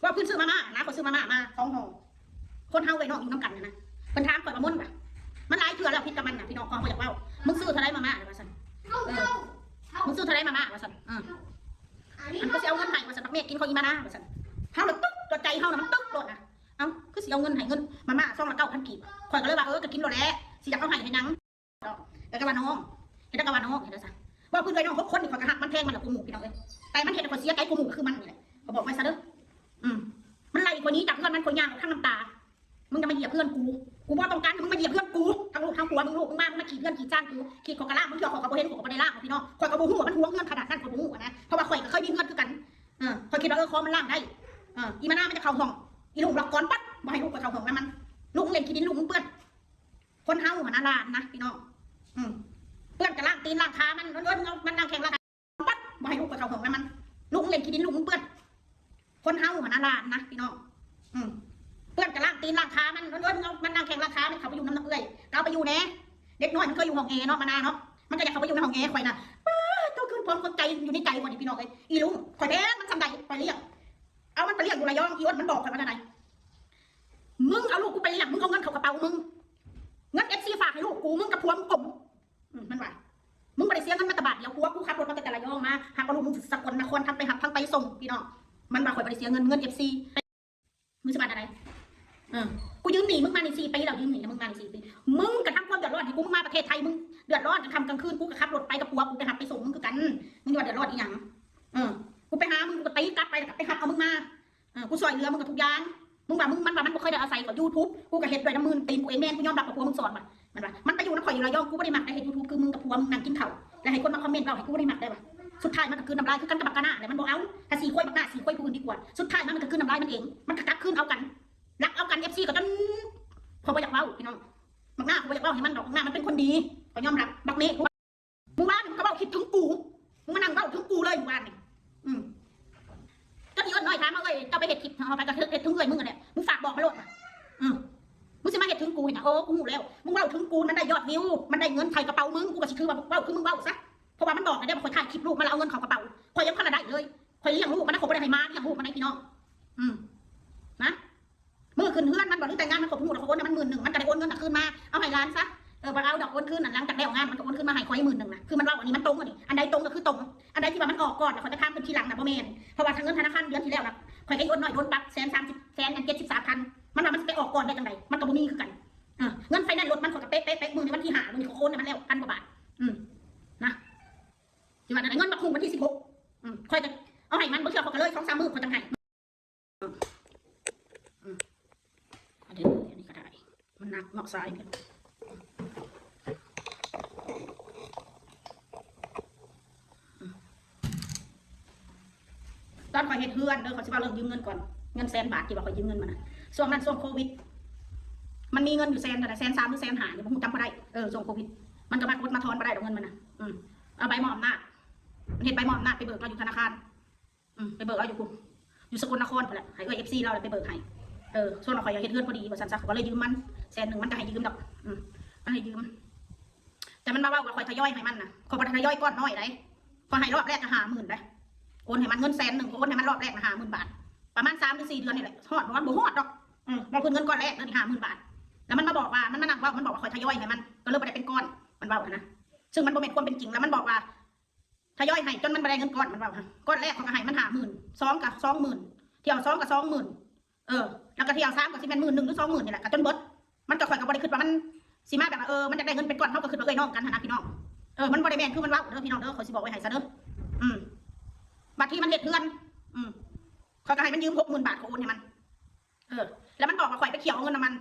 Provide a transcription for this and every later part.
ว่าเพิ่นซื้อมาม่านะเขาซื้อมาม่ามา2 ห่อคนเฮาไว้น้องอยู่น้ำกันนะเพิ่นถามข่อยว่ามุ่นป่ะมันหลายเถื่อแล้วพิษกับมันนะพี่น้องเขาอยากเล่ามึงซื้อเท่าไรมาม่าว่าซั่นมึงซื้อเท่าไรมาม่าว่าซั่นมันก็สิเอาเงินให้ว่าซั่นแม่กินข้าวอีมานะว่าซั่นเฮาเลยตึ๊กตัวใจเฮาน่ะมันตึ๊กโลดนะเอ้าคือสิเอาเงินให้เงินมาม่า2 ละ 9,000 กีบข่อยก็เลยว่าก็กินโลดแล้วสิอยากเอาให้หยังแล้วก็ว่าน้องเฮ็ดก็ว่าน้องเฮ็ดซะว่าเพิ่นเลยน้อง6 คนนี่ข่อยก็หักมันแพงมันละกูหมู่พี่น้องเอ้ยแต่มันเฮ็ดให้ข่อยเสียใจกูหมู่คือมันนี่แหละเขาบอกไว้ซะเด้อมันไล่กว่านี้จากเพื่อนมันคนยางทั้งน้ำตามึงจะมาเหยียบเพื่อนกูบ่ต้องการมึงมาเหยียบเพื่อนกูทั้งลูกทั้งผัวมึงลูกมึงมาขี่เพื่อนขี่จ้างกูขี่ของกระล่างมึงเกี่ยวของกระโบเห็นของกระโบในล่างพี่น้องคอยกระโบหัวมันหัวเงินขนาดนั้นกระโบหัวนะเพราะว่าข่อยก็เคยมีเงินคือกันคอยคิดว่าคอมันล่างได้อีมาหน้ามันจะเข่าห้องอีลูกหลอกก้อนปั๊บมาให้ลูกไปเข่าห้องแล้วมันลูกเล่นขี้ดินลูกมึงเปื้อนคนเฮาหัวหน้าลานนะพี่น้องเปื้อนกระล่างตีนล่างขามันมันนั่งแข่งล่างปั๊บมาให้ลูกไปเข่าห้องแล้วมันลูกเล่นขี้ดินลูกมึงเปื้อนคนเฮาหัวหน้าลานนะพี่น้องเพื่อนกับล่างตีนล่างขามันมันนั่งแข่งล่างขามันเขาไปอยู่น้ำเอื้อยเขาไปอยู่แน่เด็กน้อยมันเคยอยู่ห้องแอร์เนาะมานาเนาะมันก็อยากเขาไปอยู่ในห้องแอร์ข่อยน่ะเจ้าขึ้นพร้อมคนใจอยู่ในใจคนนี้พี่น้องเลยอีลุงข่อยแท้มันสำใดไปเรียกเอามันไปเรียกอยู่ระยองอีอ้วนมันบอกข่อยมาได้ไงมึงเอาลูกกูไปเรียกมึงเอาเงินเข้ากระเป๋ามึงเงินFCฝากให้ลูกกูมึงกับผัวมึงกลมมันว่ามึงไปเสียเงินมาตะบาทเดียวผัวกูขับรถมาแต่ระยองมาหากเอาลูกมึงสกลนครทำไปหับทั้งไปส่งพี่น้องมันว่าข่อยไปเสียเงิน FC มึงจะมาอะไรกูยืมหนีมึงมาใน4 ปีแล้วยืมหนีนะมึงมาใน4 ปีมึงกระทำความเดือดร้อนให้กูมึงมาประเทศไทยมึงเดือดร้อนกระทำกลางคืนกูก็ขับรถไปกับผัวกูไปหับไปส่งมึงคือกันมึงจะมาเดือดร้อนอีหยังกูไปหามึงกูก็ตีกลับไปหับเอามึงมากูซอยเรือมึงกับทุกอย่างมึงว่ามึงมันบ่เคยได้อาศัยกับ YouTube กูก็เฮ็ดด้วยน้ำมือตีนกูเองแม่กูยอมรับกับผัวมึงสอนมันว่ามันไปอยู่นครอยู่ระยองกูไม่ได้หมักได้เฮ็ด YouTube คือมึงกับผัวมึงนั่งกินข้าวแล้วให้คนมาคอมเมนต์เราให้กูไม่ได้หมักได้ป่ะสุดท้ายมันก็คือน้ำลายคือกันกับบักกะหน้าเลยมันบอกเอาถ้า4 ขวดบักหน้า4 ขวดกูอื่นดีกว่าสุดท้ายมันก็คือน้ำลายมันเองมันกัดคืนเอากันรักเอากัน FC ก็จนพอไปอยากเล่าพี่น้องบักหน้าพอไปอยากเล่าให้มันดอกบักหน้ามันเป็นคนดีก็ยอมรับบักเมฆมึงว่ามึงก็เล่าคิดถึงกูมึงมานั่งเล่าถึงกูเลยมึงว่านี่ก็ที่อ้นน้อยถามมาเลยเจ้าไปเห็ดคลิปเอาไปกระเห็ดถึงเลยมึงอะเนี่ยมึงฝากบอกมาโลดมึงจะมาเห็ดถึงกูนะโอ้กูหูแล้วมึงเล่าถึงกูมันได้ยอดวิวมันได้เงินไถ่กระเป๋ามึงกูก็คือว่าเล่าคือมึงเล่าซะเพราะว่ามันบอกนะเดี๋ยวคอยถ่ายคลิปลูกมันเอาเงินของกระเป๋าคอยยังขนาดได้เลยคอยเลี้ยงลูกมันนะคงไม่ได้ให้มาเลี้ยงลูกมันให้พี่น้องนะมือคืนเพื่อนมันบอกที่แต่งงานมันขบหูดอกโอนมัน11,000มันก็ได้โอนเงินคืนมาเอาให้ร้านซะมาเอาดอกโอนคืนหลังจากได้งานมันก็โอนคืนมาให้คอย11,000นะคือมันเล่าอันนี้มันตรงอันนี้อันใดตรงก็คือตรงอันใดที่ว่ามันออกก่อนคอยจะข้ามเป็นทีหลังนะพ่อแม่เพราะว่าทางเงินธนาคารเดือนที่แล้วนะคอยให้โอนหน่อยโอนปั๊บ130,000 มันว่ามันไปออกก่อนได้จังไดมันก็บ่มีคือกันเงินไฟแนนซ์รถมันขอยกระเป๊ะมือในวันที่5มือเขาโอนเนี่ยมันแล้ว1,000 กว่าบาทนะที่ว่าเงินมาคุมวันที่16คอยจะเอาให้มันบ่เชื่อเขาก็เลย2-3 มื้อคอยจังให้อันนี้ก็ได้มันหนักเนาะซ้ายเนี่ยตอนคอยเฮ็ดเฮือนเด้อเขาสิว่าเรื่องยืมเงินก่อนเงิน100,000 บาทที่ว่าคอยยืมเงินมานะช่วงนั้นช่วงโควิดมันมีเงินอยู่100,000แต่130,000หรือ150,000เนี่ยผมจำไม่ได้ช่วงโควิดมันก็มาทอนมาได้ดอกเงินมันนะเอาใบมอบอำนาจมันเห็นใบมอบอำนาจไปเบิกเราอยู่ธนาคารไปเบิกเราอยู่สกลนครไปแหละให้FC เราเลยไปเบิกให้ส่วนเราคอยอยากเฮ็ดเฮือนพอดีว่าซั่นซะเขาก็เลยยืมมัน100,000มันก็ให้ยืมดอกมันให้ยืมแต่มันมาว่าคอยทยอยให้มันนะคอยทยอยก้อนน้อยได้คอยให้รอบแรกก็50,000ได้โอนให้มันเงิน100,000โอนให้มันรอบแรกนะ50,000 บาทประมาณ3 หรือ 4 เดือนนี่แหละฮอดมันบ่ฮอดดอกเราคืนเงินก้อนแรกเลย50,000 บาทแล้วมันมาบอกว่ามันมานั่งว่ามันบอกว่าคอยทยอยให้มันก็เลยไม่ได้เป็นก้อนมันว่านะซึ่งมันบ่เป็นความเป็นจริงแล้วมันบอกว่าทยอยให้จนมันไม่ได้เงินก้อนมันว่าก้อนแรกเขาก็ให้มัน50,000 2 กับ 20,000เที่ยว2 กับ 20,000แล้วก็เที่ยว3กับ10,000 1 หรือ 20,000นี่แหละก็จนเบิดมันก็คอยก็บ่ได้คิดว่ามันสิมาแบบมันจะได้เงินเป็นก้อนเท่ากับคือเราน้องกันนะพี่น้องมันบ่ได้แม่นคือมันว่าเด้อพี่น้องเด้อขอสิบอกไว้ให้ซะเด้อบัตรที่มันเฮ็ดเงินเขาก็ให้มันยืม60,000 บาทเขาโอนให้มันแล้วมันบอกว่าข่อยไปเขี่ยวเอาเงินมัน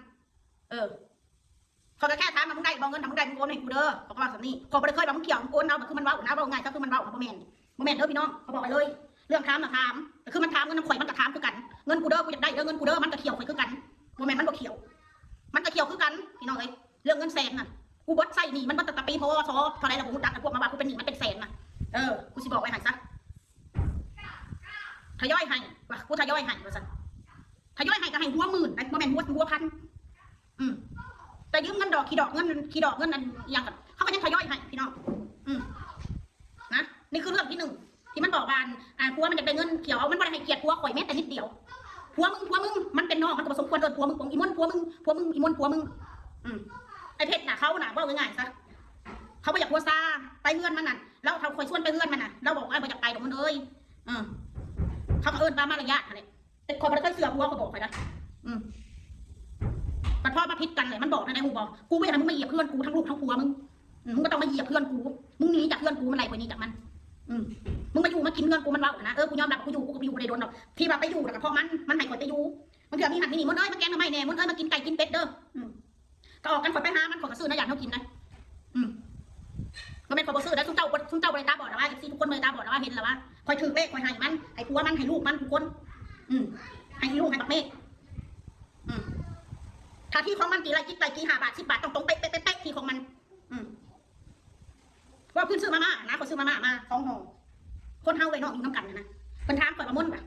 เขาก็แค่ถามมามึงได้บอกเงินทำมึงได้มึงโอนให้กูเด้อเขาก็ว่าแบบนี้เขาไม่ได้เคยบอกมึงเขี่ยวมึงโอนเอาแต่คือมันเว้าง่ายก็คือมันเว้าบ่แม่นเด้อพี่น้องเขาบอกไปเลยเรื่องถามถามแต่คือมันถามเงินข่อยมันก็ถามคือกันเงินกูเด้อกูอยากได้เด้อเงินกูเด้อมันก็เขี่ยวข่อยคือกันบ่แม่นมันบ่เขี่ยวมันก็เขี่ยวคือกันพี่น้องเอ้ยเรื่องเงิน100,000น่ะกูบดใส่หนี้มันตั้งแต่ปีพศเท่าไรแล้วกูจักพวกมาว่ากูเป็นหนี้มันเป็น100,000น่ะกูสิบอกไว้ให้ซะทยอยให้ว่ากูทยอยให้ว่าซั่นทยอยให้ก็ให้หัว10,000นะบ่แม่นหัวพันแต่ยืมเงินดอกขี่ดอกเงินนั่นอย่างกันเขาก็ยังทยอยให้พี่น้องนะนี่คือเรื่องที่1ที่มันบอกว่าผัวมันจะได้เงินเขียวมันบ่ได้ให้เกียรติผัวข่อยแม้แต่นิดเดียว ผัวมึงมันเป็นน้องมันก็บ่สมควรเดินผัวมึงอีมนผัวมึงอีมนผัวมึงไอ้เพชรน่ะเขาน่ะว่าง่ายๆซะเขาบ่อยากผัวซาไปเงื่อนมันน่ะแล้วเขาคอยชวนไปเงื่อนมันน่ะเราบอกว่าบ่อยากไปดอกมันเลยเขาก็เอิ้นว่ามารยาทอะไรแต่คนมันเคยเสือผัวเขาบอกไปนะมันพ่อมาพิษกันเลยมันบอกในหูบอกกูไม่อยากให้มึงมาเหยียบเพื่อนกูทั้งลูกทั้งผัวมึงมึงก็ต้องมาเหยียบเพื่อนกูมึงหนีจากเพื่อนกูมันไรกว่านี้จากมันมึงมาอยู่มากินเงินกูมันเล่านะกูยอมรับกูอยู่กูไปอยู่ในโดนหรอกที่ว่าไปอยู่แต่เพราะมันให้คนไปอยู่มันเถื่อนมีหันมีหนีมันเอ้ยมาแกงทำไมแน่มันเอ้ยมากินไก่กินเป็ดเด้อก็ออกกันขอไปหามันขอกระซื้อนะอยากเขากินนะก็เป็นขอกระซื้อแล้วทุ่งเจ้าบริตาบอกนะว่าทุกคนบริตาบอกนะว่าเห็นแล้วว่าคอยถือเลขคอยให้มันให้ผัวมันให้ลูกมันทุกคนให้ลูกให้ปักเมฆถ้าที่ของมันกี่ไรกี่ไก่กี่5 บาท10 บาทตรงเป๊ะที่ของมันว่าเพิ่นซื้อมาม่านะเขาซื้อมาม่ามา2 ห่อคนเฮาไว้นอกอยู่น้ำกันนะเพิ่นถามข่อยว่าม่นป่ะ